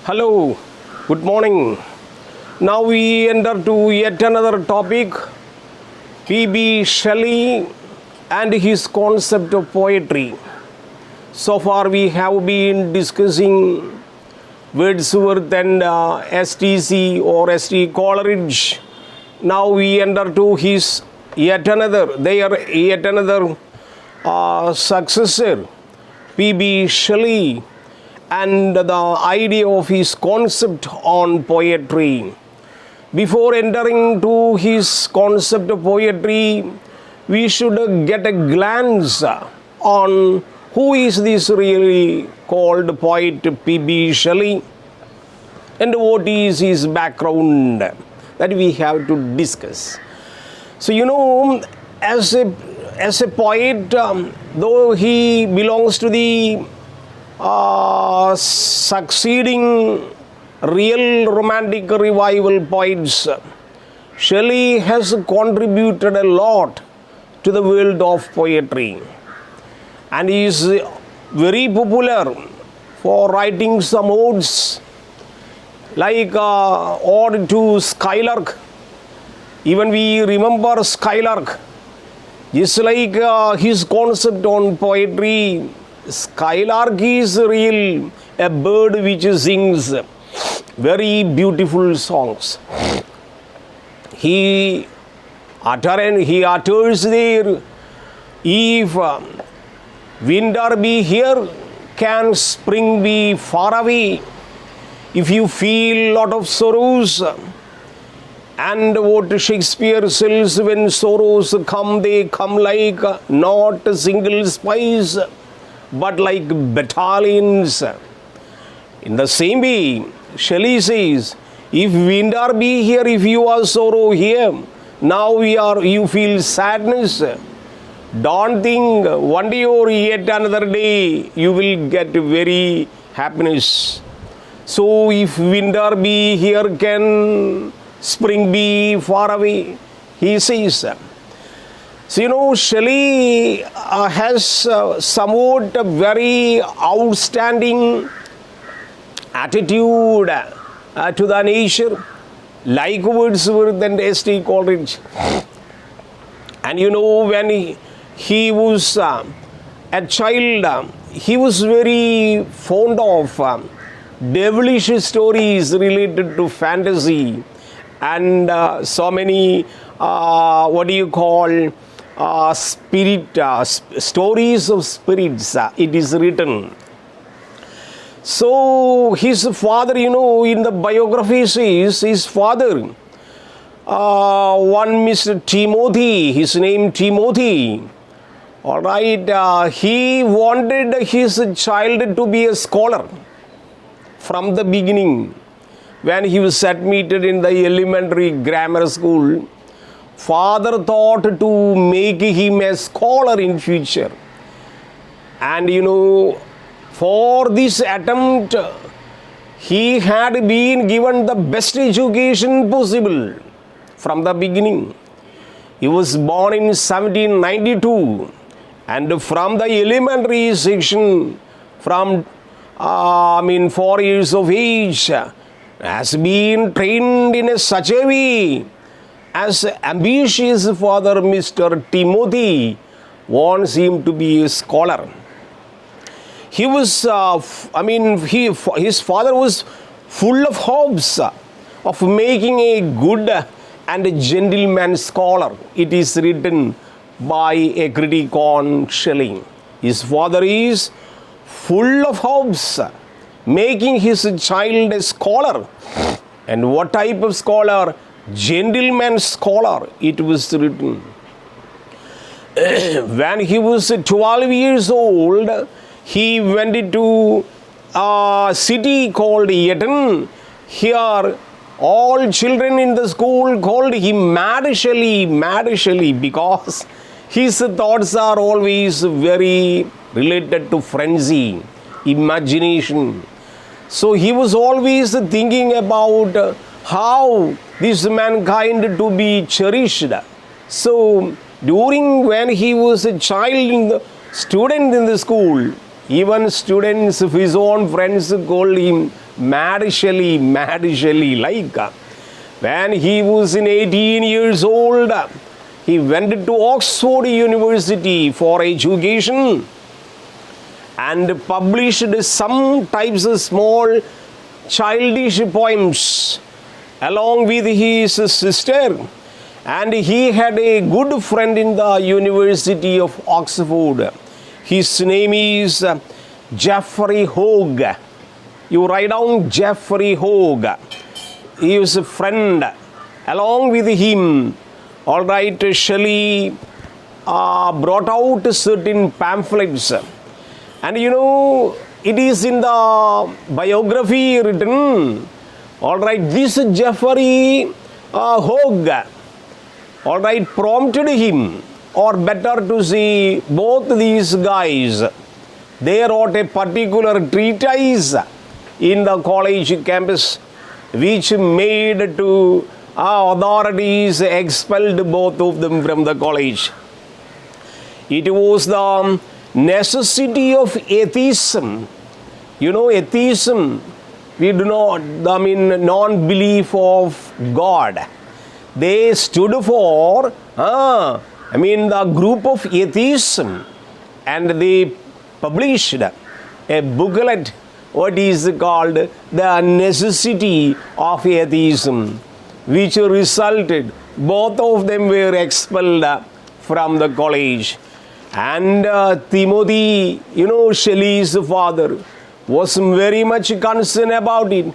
Hello, good morning. Now we enter to yet another topic, P.B. Shelley and his concept of poetry. So far we have been discussing Wordsworth and STC or ST Coleridge. Now we enter to his yet another successor, P.B. Shelley, and the idea of his concept on poetry. Before entering to his concept of poetry, we should get a glance on who is this really called poet P.B. Shelley and what is his background that we have to discuss. So as a poet, though he belongs to the succeeding real romantic revival poets, Shelley has contributed a lot to the world of poetry, and he is very popular for writing some odes like Ode to Skylark. Even we remember Skylark. Just like his concept on poetry, Skylark is real, a bird which sings very beautiful songs. He utters there, if winter be here, can spring be far away? If you feel lot of sorrows, and what Shakespeare says, when sorrows come, they come like not a single spice, but like battalions. In the same way, Shelley says, if winter be here, if you are sorrow here, now you feel sadness. Don't think one day or yet another day you will get very happiness. So if winter be here, can spring be far away? He says. So Shelley has somewhat a very outstanding attitude to the nature, like Wordsworth and S.T. Coleridge. And when he was a child, he was very fond of devilish stories related to fantasy and so many stories of spirits. It is written. So his father, in the biography says, his father, one Mr. Timothy, his name Timothy, all right, he wanted his child to be a scholar from the beginning. When he was admitted in the elementary grammar school, father thought to make him a scholar in future. And for this attempt, he had been given the best education possible from the beginning. He was born in 1792, and from the elementary section, from 4 years of age, has been trained in such a way as ambitious father Mr. Timothy wants him to be a scholar. He was, his father was full of hopes of making a good and a gentleman scholar. It is written by a critic on Shelley. His father is full of hopes, making his child a scholar. And what type of scholar? Gentleman scholar, it was written. When he was 12 years old, he went to a city called Eton. Here, all children in the school called him Mad Shelley, because his thoughts are always very related to frenzy, imagination. So he was always thinking about how this mankind to be cherished. So when he was a student in the school, even students, his own friends called him mad Shelley, like when he was in 18 years old, he went to Oxford University for education and published some types of small childish poems along with his sister. And he had a good friend in the University of Oxford. His name is Geoffrey Hogue. You write down Geoffrey Hogue. He was a friend. Along with him, all right, Shelley brought out certain pamphlets. And you know, it is in the biography written, all right, this Geoffrey Hogue, all right, prompted him, or better to say, both these guys, they wrote a particular treatise in the college campus, which made to authorities expelled both of them from the college. It was the necessity of atheism. You know, atheism, we do not, non-belief of God. They stood for, the group of atheism, and they published a booklet, what is called The Necessity of Atheism, which resulted, both of them were expelled from the college. And Timothy, Shelley's father, was very much concerned about it.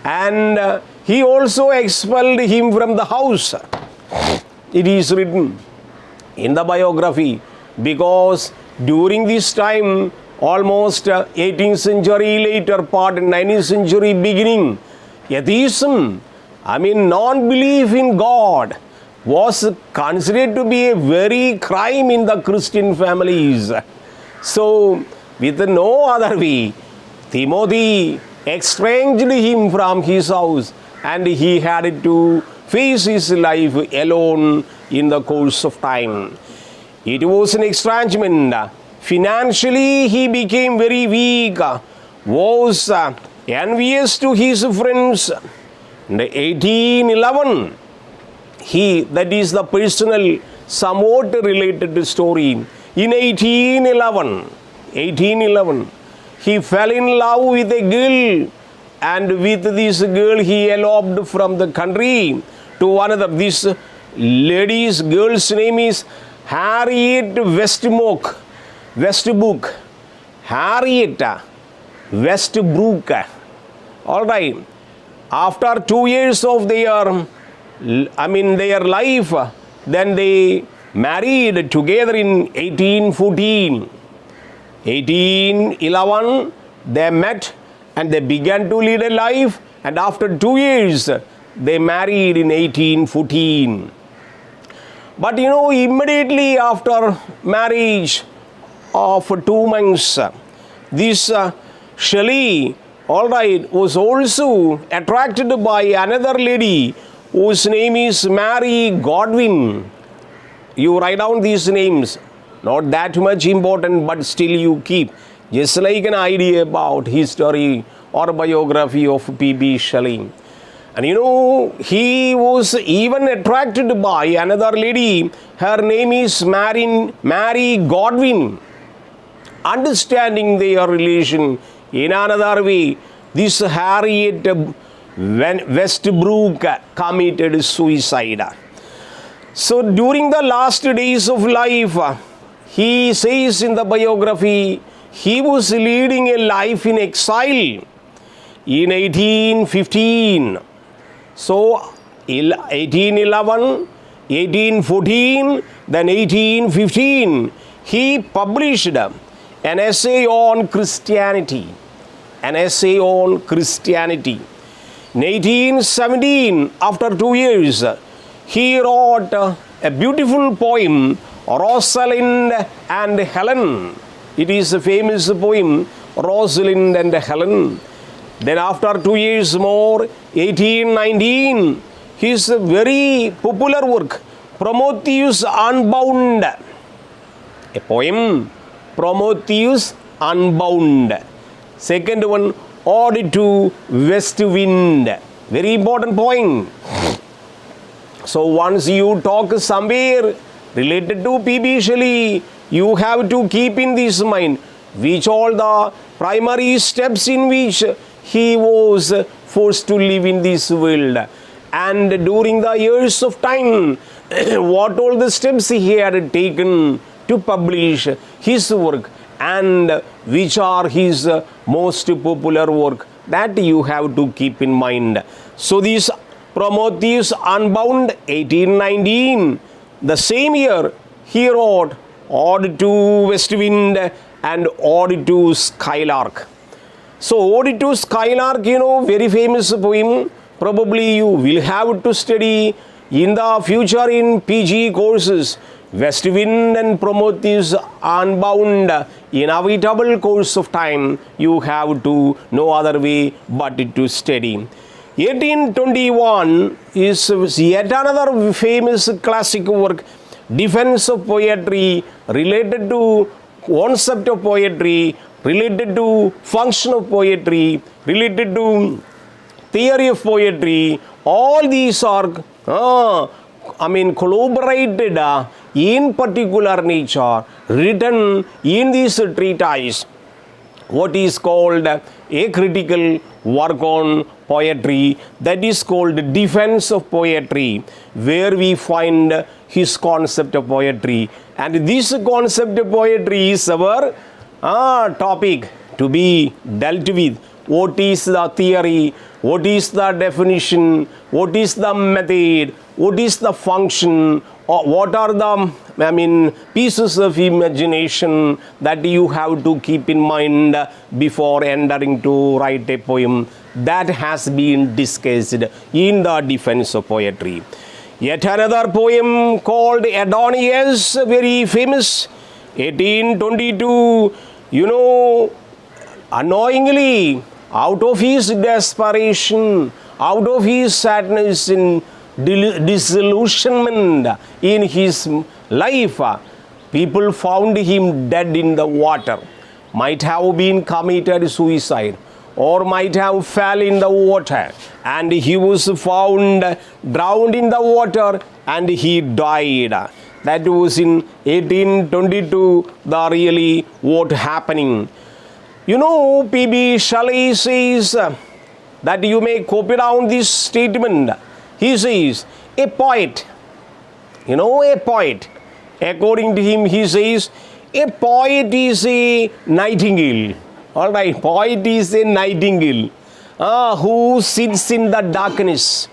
And he also expelled him from the house. It is written in the biography, because during this time, almost 18th century later part, 19th century beginning, atheism, non-belief in God, was considered to be a very crime in the Christian families. So, with no other way, Timothy estranged him from his house, and he had to face his life alone in the course of time. It was an estrangement. Financially, he became very weak, was envious to his friends. In 1811, that is the personal, somewhat related story. In 1811, he fell in love with a girl, and with this girl he eloped from the country to another. This girl's name is Harriet Westbrook. Harriet Westbrook. All right. After 2 years of their life, then they married together in 1814. 1811, they met and they began to lead a life, and after 2 years, they married in 1814. But immediately after marriage of 2 months, this Shelley, all right, was also attracted by another lady whose name is Mary Godwin. You write down these names, not that much important, but still you keep, just like an idea about history or biography of P.B. Shelley. And he was even attracted by another lady. Her name is Mary Godwin. Understanding their relation in another way, this Harriet Westbrook committed suicide. So during the last days of life, he says in the biography, he was leading a life in exile in 1815. So 1811, 1814, then 1815, he published an essay on Christianity. An essay on Christianity. In 1817, after 2 years, he wrote a beautiful poem, Rosalind and Helen. It is a famous poem, Rosalind and Helen. Then after 2 years more, 1819, his very popular work, Prometheus Unbound. A poem, Prometheus Unbound. Second one, ode to west wind. Very important point. So once you talk somewhere related to P.B. Shelley, you have to keep in this mind which all the primary steps in which he was forced to live in this world, and during the years of time what all the steps he had taken to publish his work, and which are his most popular work, that you have to keep in mind. So this Prometheus Unbound 1819, the same year he wrote Ode to West Wind and Ode to Skylark. So Ode to Skylark, very famous poem. Probably you will have to study in the future in PG courses. West Wind and Prometheus Unbound, inevitable course of time, you have to no other way but to study. 1821 is yet another famous classic work, defense of poetry, related to concept of poetry, related to function of poetry, related to theory of poetry. All these are collaborated in particular nature, written in this treatise, what is called a critical work on poetry, that is called Defense of Poetry, where we find his concept of poetry. And this concept of poetry is our topic to be dealt with. What is the theory? What is the definition? What is the method? What is the function? What are the pieces of imagination that you have to keep in mind before entering to write a poem? That has been discussed in the Defense of Poetry. Yet another poem called Adonias, very famous, 1822, unknowingly, out of his desperation, out of his sadness and disillusionment in his life, people found him dead in the water. Might have been committed suicide, or might have fell in the water, and he was found drowned in the water and he died. That was in 1822, the really what happening. P.B. Shelley says that you may copy down this statement. He says, a poet, a poet. According to him, he says, a poet is a nightingale. All right, poet is a nightingale who sits in the darkness.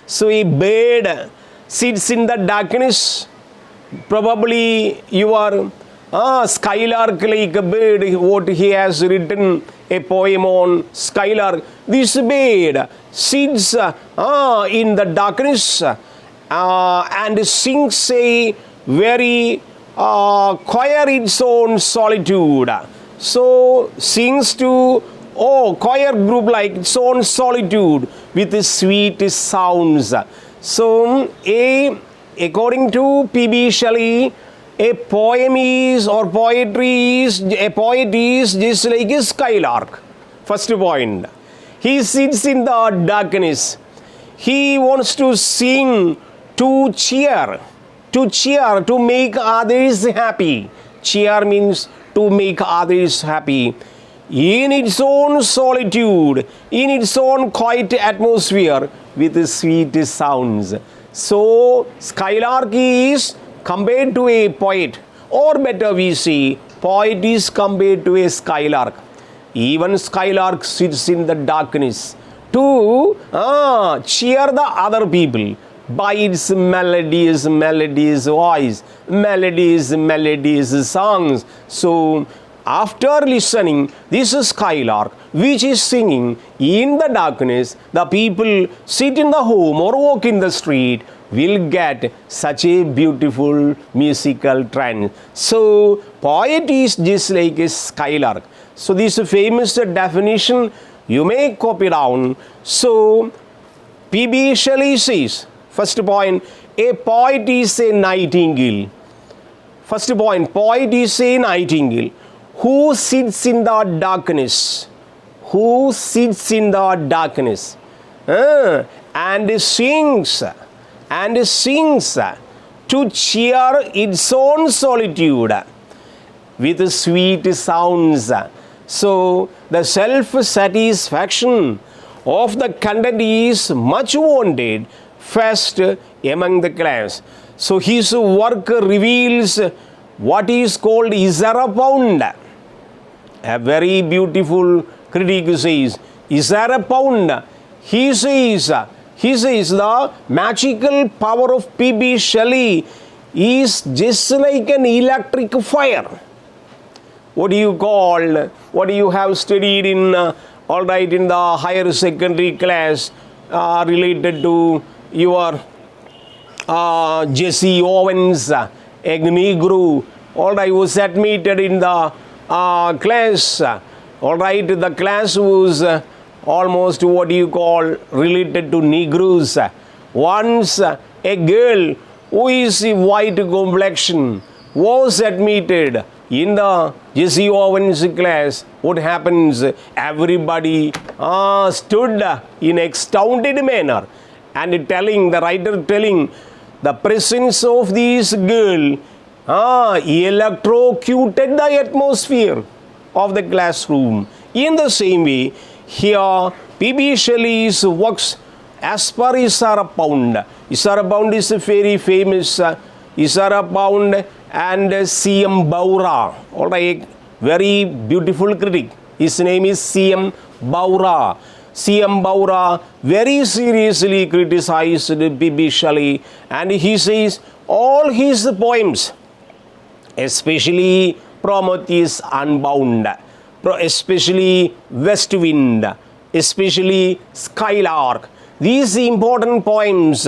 So a bird sits in the darkness. Probably you are Skylark like a bird, what he has written a poem on Skylark. This bird sits in the darkness and sings a very choir its own solitude. So sings to choir group like its own solitude with sweet sounds. So according to P.B. Shelley, a poem is, or poetry is, a poet is just like a skylark. First point, he sits in the darkness. He wants to sing, to cheer, to make others happy. Cheer means to make others happy. In its own solitude, in its own quiet atmosphere with sweet sounds. So, skylark is compared to a poet, or better we say, poet is compared to a skylark. Even skylark sits in the darkness to cheer the other people by its melodious voice, melodious songs. So, after listening this skylark which is singing in the darkness, the people sit in the home or walk in the street will get such a beautiful musical trance. So, poet is just like a skylark. So, this famous definition you may copy down. So, P.B. Shelley says, first point, a poet is a nightingale. First point, poet is a nightingale who sits in the darkness, who sits in the darkness and sings to cheer its own solitude with sweet sounds. So the self-satisfaction of the content is much wanted first among the class. So his work reveals what is called Isarapound. A very beautiful critic says, Isarapound. He says the magical power of P.B. Shelley is just like an electric fire. What do you have studied in, in the higher secondary class related to your Jesse Owens, a Negro, was admitted in the class. The class was almost related to Negroes. Once a girl who is white complexion was admitted in the Jesse Owens class. What happens? Everybody stood in astounded manner and the writer telling the presence of this girl electrocuted the atmosphere of the classroom. In the same way, here P.B. Shelley's works as per Isarapound. Isarapound is a very famous Isarapound and C.M. Baura. Very beautiful critic. His name is C.M. Baura. C.M. Baura very seriously criticized P.B. Shelley, and he says all his poems, especially Prometheus Unbound, especially West Wind, especially Skylark, these important poems,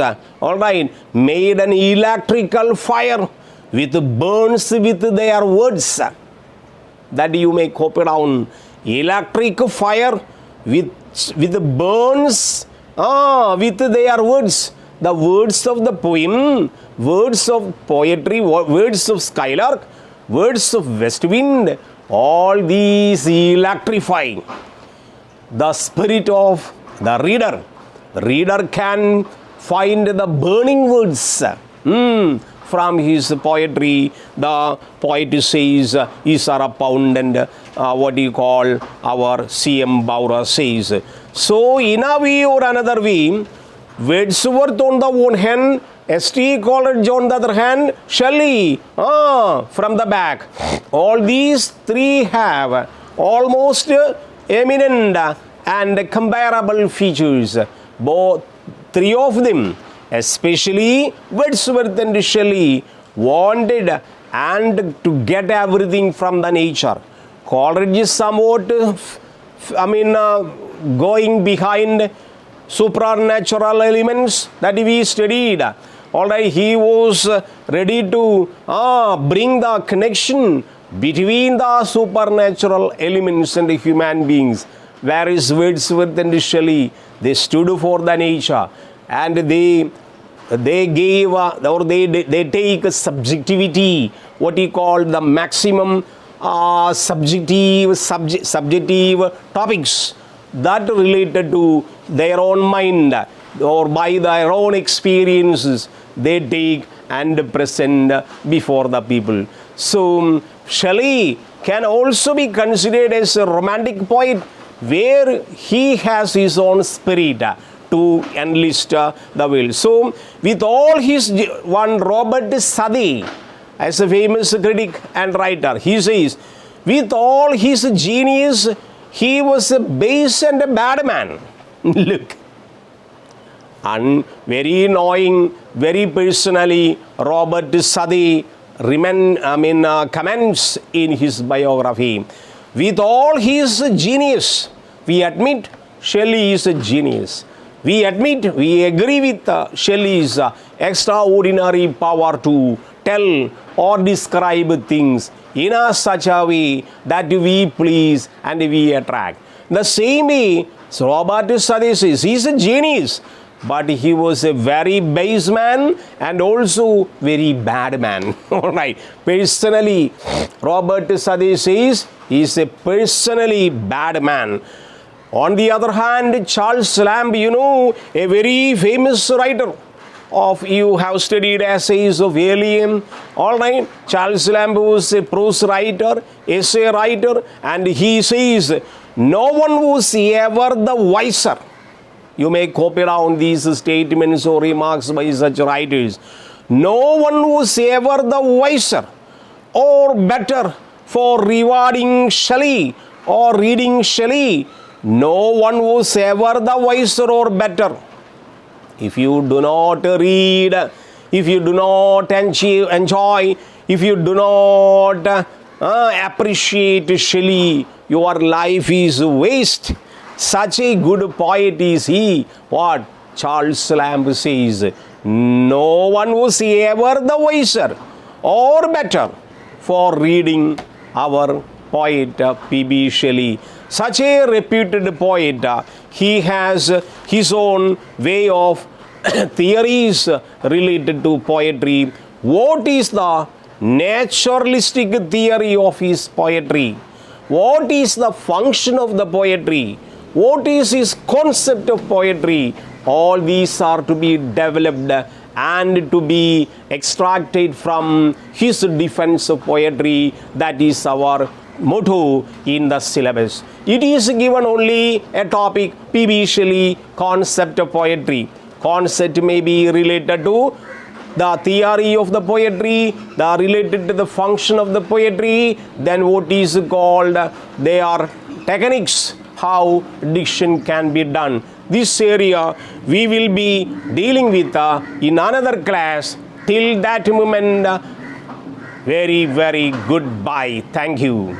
made an electrical fire with burns with their words. That you may copy down. Electric fire with burns with their words. The words of the poem, words of poetry, words of Skylark, words of West Wind, all these electrify the spirit of the reader. The reader can find the burning words from his poetry. The poet says Isarapound, and our C.M. Baura says. So in a way or another way, Wordsworth on the one hand, S.T. Coleridge on the other hand, Shelley from the back. All these three have almost eminent and comparable features. Both three of them, especially Wordsworth and Shelley, wanted and to get everything from the nature. Coleridge is somewhat, going behind supernatural elements that we studied. He was ready to bring the connection between the supernatural elements and the human beings. Whereas Wordsworth and Shelley, they stood for the nature, and they gave they take subjectivity, what he called the maximum subjective topics that related to their own mind or by their own experiences, they take and present before the people. So Shelley can also be considered as a romantic poet, where he has his own spirit to enlist the will. So with all his Robert Southey, as a famous critic and writer, he says, with all his genius, he was a base and a bad man. Look. And very annoying, very personally, Robert Southey comments in his biography. With all his genius, we admit Shelley is a genius. We agree with Shelley's extraordinary power to tell or describe things in such a way that we please and we attract. The same way, Robert Southey says, he is a genius, but he was a very base man and also very bad man. Personally, Robert Southey says he is a personally bad man. On the other hand, Charles Lamb, a very famous writer you have studied essays of Alien. All right, Charles Lamb was a prose writer, essay writer, and he says, no one was ever the wiser. You may copy down these statements or remarks by such writers. No one was ever the wiser or better for rewarding Shelley or reading Shelley. No one was ever the wiser or better. If you do not read, if you do not enjoy, if you do not appreciate Shelley, your life is waste. Such a good poet is he. What Charles Lamb says. No one was ever the wiser or better for reading our poet P.B. Shelley. Such a reputed poet, he has his own way of theories related to poetry. What is the naturalistic theory of his poetry? What is the function of the poetry? What is his concept of poetry? All these are to be developed and to be extracted from his defense of poetry. That is our motto in the syllabus. It is given only a topic, P.B. Shelley, concept of poetry. Concept may be related to the theory of the poetry, the related to the function of the poetry, then what is called, they are techniques, how diction can be done. This area we will be dealing with in another class. Till that moment, very, very goodbye. Thank you.